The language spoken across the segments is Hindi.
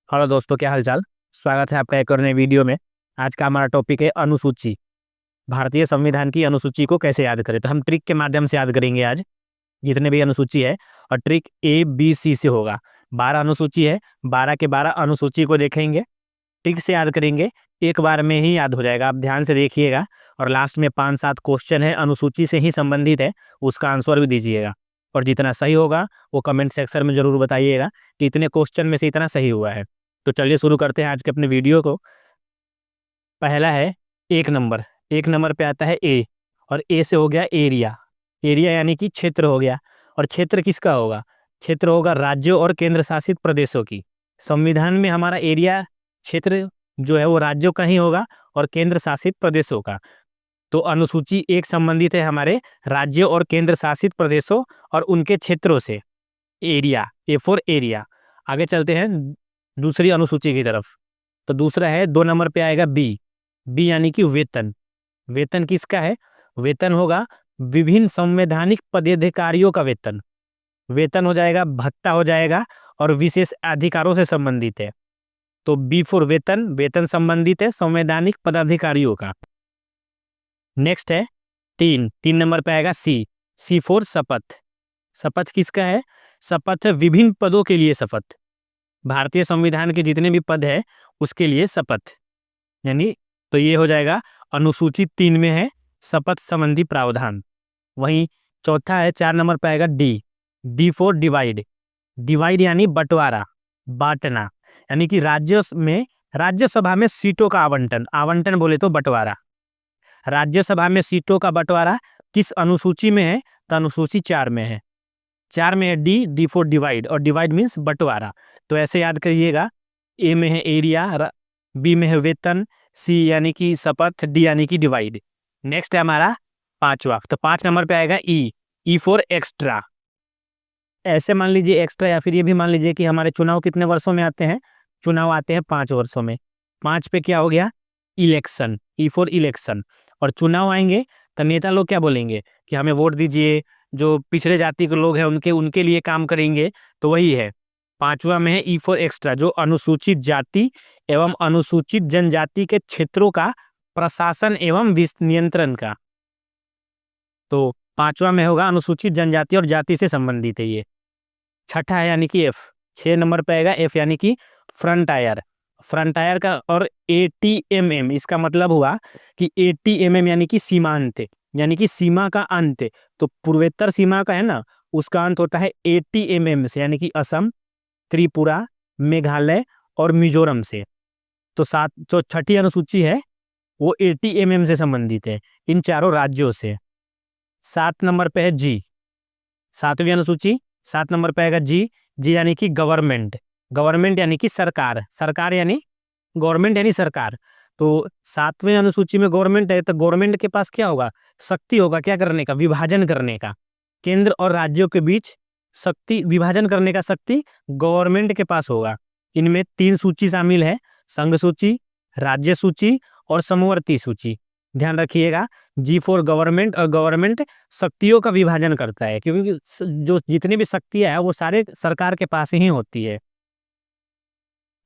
हेलो दोस्तों, क्या हालचाल। स्वागत है आपका एक और नए वीडियो में। आज का हमारा टॉपिक है अनुसूची। भारतीय संविधान की अनुसूची को कैसे याद करें, तो हम ट्रिक के माध्यम से याद करेंगे आज जितने भी अनुसूची है। और ट्रिक ABC से होगा। 12 अनुसूची है, 12 के 12 अनुसूची को देखेंगे, ट्रिक से याद करेंगे, एक बार में ही याद हो जाएगा। आप ध्यान से देखिएगा। और लास्ट में 5-7 क्वेश्चन है, अनुसूची से ही संबंधित है, उसका आंसर भी दीजिएगा। और जितना सही होगा वो कमेंट सेक्शन में जरूर बताइएगा कि इतने क्वेश्चन में से इतना सही हुआ है। तो चलिए शुरू करते हैं आज के अपने वीडियो को। पहला है एक नंबर। एक नंबर पे आता है ए, और ए से हो गया एरिया। एरिया यानी कि क्षेत्र हो गया। और क्षेत्र किसका होगा? क्षेत्र होगा राज्यों और केंद्र शासित प्रदेशों की। संविधान में हमारा एरिया, क्षेत्र जो है वो राज्यों का ही होगा और केंद्र शासित प्रदेशों का। तो अनुसूची एक संबंधित है हमारे राज्यों और केंद्र शासित प्रदेशों और उनके क्षेत्रों से। Area, A for area. आगे चलते हैं दूसरी अनुसूची की तरफ। तो दूसरा है 2 नंबर पे आएगा बी। बी यानी कि वेतन। वेतन किसका है? वेतन होगा विभिन्न संवैधानिक पदाधिकारियों का वेतन। वेतन हो जाएगा, भत्ता हो जाएगा, और विशेष अधिकारों से संबंधित है। तो बी फॉर वेतन, वेतन संबंधित है संवैधानिक पदाधिकारियों का। नेक्स्ट है 3 नंबर पे आएगा सी। सी फॉर शपथ। शपथ किसका है? शपथ विभिन्न पदों के लिए शपथ। भारतीय संविधान के जितने भी पद है उसके लिए शपथ, यानी तो ये हो जाएगा अनुसूची 3 में है शपथ संबंधी प्रावधान। वहीं चौथा है 4 नंबर पे आएगा D. D for divide. Divide यानी बंटवारा, बांटना, यानी कि राज्यसभा में सीटों का आवंटन। आवंटन बोले तो बंटवारा। राज्यसभा में सीटों का बंटवारा किस अनुसूची में है? तो अनुसूची 4 में है। 4 में है डी। डी फॉर डिवाइड, और डिवाइड मीन्स बंटवारा। तो ऐसे याद करिएगा। ए में है एरिया, बी में है वेतन, सी यानी कि शपथ, डी यानी कि डिवाइड। नेक्स्ट है हमारा पांचवा। तो 5 नंबर पे आएगा ई। E for extra. ऐसे मान लीजिए एक्स्ट्रा, या फिर ये भी मान लीजिए कि हमारे चुनाव कितने वर्षों में आते हैं? चुनाव आते हैं 5 वर्षों में। 5 पे क्या हो गया? इलेक्शन। E for election. और चुनाव आएंगे तो नेता लोग क्या बोलेंगे कि हमें वोट दीजिए, जो पिछड़े जाति के लोग हैं उनके उनके लिए काम करेंगे। तो वही है। पांचवा में है ई फॉर एक्स्ट्रा, जो अनुसूचित जाति एवं अनुसूचित जनजाति के क्षेत्रों का प्रशासन एवं नियंत्रण का। तो पांचवा में होगा अनुसूचित जनजाति और जाति से संबंधित है ये। छठा है यानी कि एफ। 6 नंबर पे आएगा एफ, यानी कि फ्रंट आयर। फ्रंट आयर का और ATMM, इसका मतलब हुआ कि ATMM यानी कि सीमांत, यानी कि सीमा का अंत। तो पूर्वोत्तर सीमा का है ना, उसका अंत होता है ATMM से, यानी कि असम, त्रिपुरा, मेघालय और मिजोरम से। तो जो छठी अनुसूची है वो ATMM से संबंधित है, इन चारों राज्यों से। 7 नंबर पे है जी। 7वीं अनुसूची 7 नंबर पे आएगा जी। जी यानी कि गवर्नमेंट। गवर्नमेंट यानी कि सरकार। सरकार यानी गवर्नमेंट यानी सरकार। तो 7वें अनुसूची में गवर्नमेंट है, तो गवर्नमेंट के पास क्या होगा? शक्ति होगा क्या करने का? विभाजन करने का। केंद्र और राज्यों के बीच शक्ति, विभाजन करने का शक्ति गवर्नमेंट के पास होगा। इनमें 3 सूची शामिल है: संघ सूची, राज्य सूची और समवर्ती सूची। ध्यान रखिएगा, जी फॉर गवर्नमेंट। और गवर्नमेंट शक्तियों का विभाजन करता है, क्योंकि जो जितनी भी शक्तियां है वो सारे सरकार के पास ही होती है।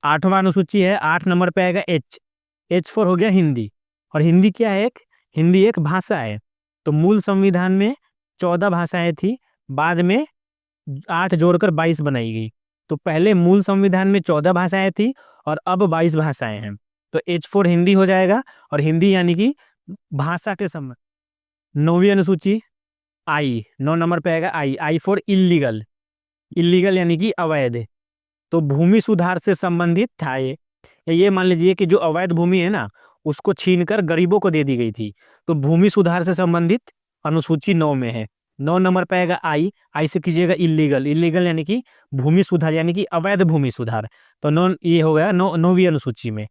8वां अनुसूची है, 8 नंबर पे आएगा एच। एच फॉर हो गया हिंदी। और हिंदी क्या है? हिंदी एक भाषा है। तो मूल संविधान में 14 भाषाएं थी, बाद में 8 जोड़कर 22 बनाई गई। तो पहले मूल संविधान में 14 भाषाएं थी और अब 22 भाषाएं हैं। तो एच फॉर हिंदी हो जाएगा, और हिंदी यानी कि भाषा के संबंध। 9वीं अनुसूची आई। 9 नंबर पे आएगा आई। I for illegal. इलीगल यानी कि अवैध। तो भूमि सुधार से संबंधित था ये। ये मान लीजिए कि जो अवैध भूमि है ना, उसको छीनकर गरीबों को दे दी गई थी। तो भूमि सुधार से संबंधित अनुसूची 9 में है। 9 नंबर पे आएगा आई। आई से कीजिएगा इलीगल। इलीगल यानी कि भूमि सुधार, यानी कि अवैध भूमि सुधार। तो ये हो गया 9वीं अनुसूची में।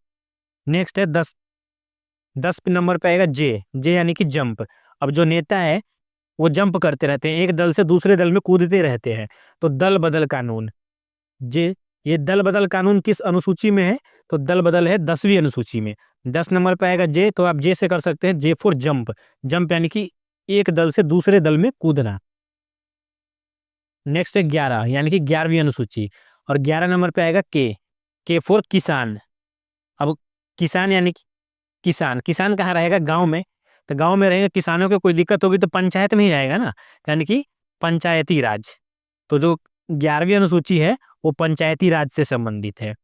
नेक्स्ट है 10 नंबर पे आएगा जे। जे यानी कि जंप। अब जो नेता है वो जंप करते रहते हैं, एक दल से दूसरे दल में कूदते रहते हैं। तो दल बदल कानून। जे, ये दल बदल कानून किस अनुसूची में है? तो दल बदल है 10वीं अनुसूची में। 10 नंबर पे आएगा जे, तो आप जे से कर सकते हैं। जे फॉर जंप। जंप यानी कि एक दल से दूसरे दल में कूदना। नेक्स्ट है 11, यानी कि 11वीं अनुसूची। और 11 नंबर पे आएगा के। के फॉर किसान। अब किसान यानी कि किसान, किसान कहाँ रहेगा? गांव में। तो गांव में रहेगा, किसानों को कोई दिक्कत होगी तो पंचायत में ही जाएगा ना, यानी कि पंचायती राज। तो जो 11वीं अनुसूची है वो पंचायती राज से संबंधित है।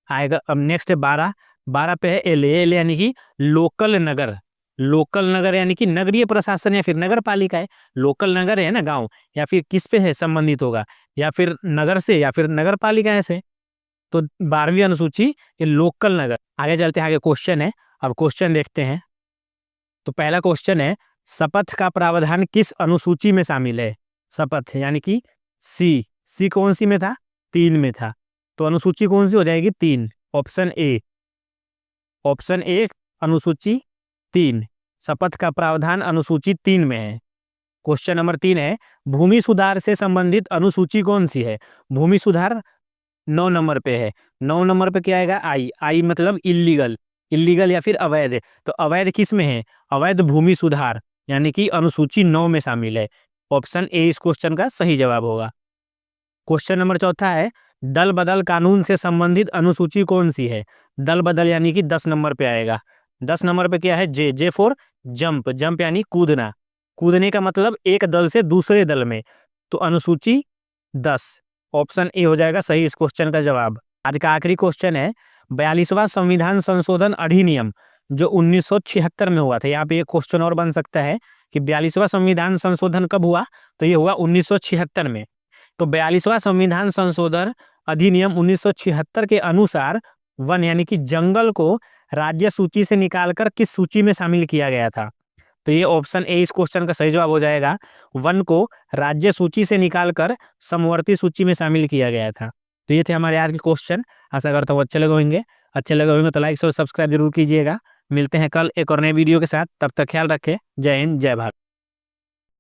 आएगा अब नेक्स्ट है 12। 12 पे है एल। एल यानी कि लोकल नगर। लोकल नगर यानी कि नगरीय प्रशासन या फिर नगर पालिका है। लोकल नगर है ना गांव, या फिर किस पे है संबंधित होगा? या फिर नगर से या फिर नगर पालिका से। तो 12वीं अनुसूची ये लोकल नगर। आगे चलते हैं, आगे क्वेश्चन है। अब क्वेश्चन देखते हैं। तो पहला क्वेश्चन है, शपथ का प्रावधान किस अनुसूची में शामिल है? शपथ यानी कि सी। सी कौन सी में था? 3 में था। तो अनुसूची कौन सी हो जाएगी? 3। Option A. ऑप्शन ए अनुसूची 3, शपथ का प्रावधान अनुसूची 3 में है। क्वेश्चन नंबर 3 है, भूमि सुधार से संबंधित अनुसूची कौन सी है? भूमि सुधार 9 नंबर पे है। 9 नंबर पे क्या आएगा? आई। आई मतलब इलीगल। इलीगल या फिर अवैध। तो अवैध किस में है? अवैध भूमि सुधार, यानी कि अनुसूची 9 में शामिल है। ऑप्शन ए इस क्वेश्चन का सही जवाब होगा। क्वेश्चन नंबर 4 है, दल बदल कानून से संबंधित अनुसूची कौन सी है? दल बदल यानी कि 10 नंबर पे आएगा। 10 नंबर पे क्या है? J. J for jump. Jump यानी कूदना। कूदने का मतलब एक दल से दूसरे दल में। तो अनुसूची 10, ऑप्शन ए हो जाएगा सही इस क्वेश्चन का जवाब। आज का आखिरी क्वेश्चन है, 42वां संविधान संशोधन अधिनियम जो 1976 में हुआ था। यहाँ पे एक क्वेश्चन और बन सकता है कि 42वां संविधान संशोधन कब हुआ? तो ये हुआ 1976 में। तो 42वां संविधान संशोधन अधिनियम 1976 के अनुसार वन यानी कि जंगल को राज्य सूची से निकालकर किस सूची में शामिल किया गया था? तो ये ऑप्शन ए इस क्वेश्चन का सही जवाब हो जाएगा। वन को राज्य सूची से निकालकर समवर्ती सूची में शामिल किया गया था। तो ये थे हमारे आज के क्वेश्चन। आशा करता हूँ अच्छे लगे होंगे। अच्छे लगे होंगे तो लाइक और सब्सक्राइब जरूर कीजिएगा। मिलते हैं कल एक और नए वीडियो के साथ। तब तक ख्याल रखें। जय हिंद, जय भारत।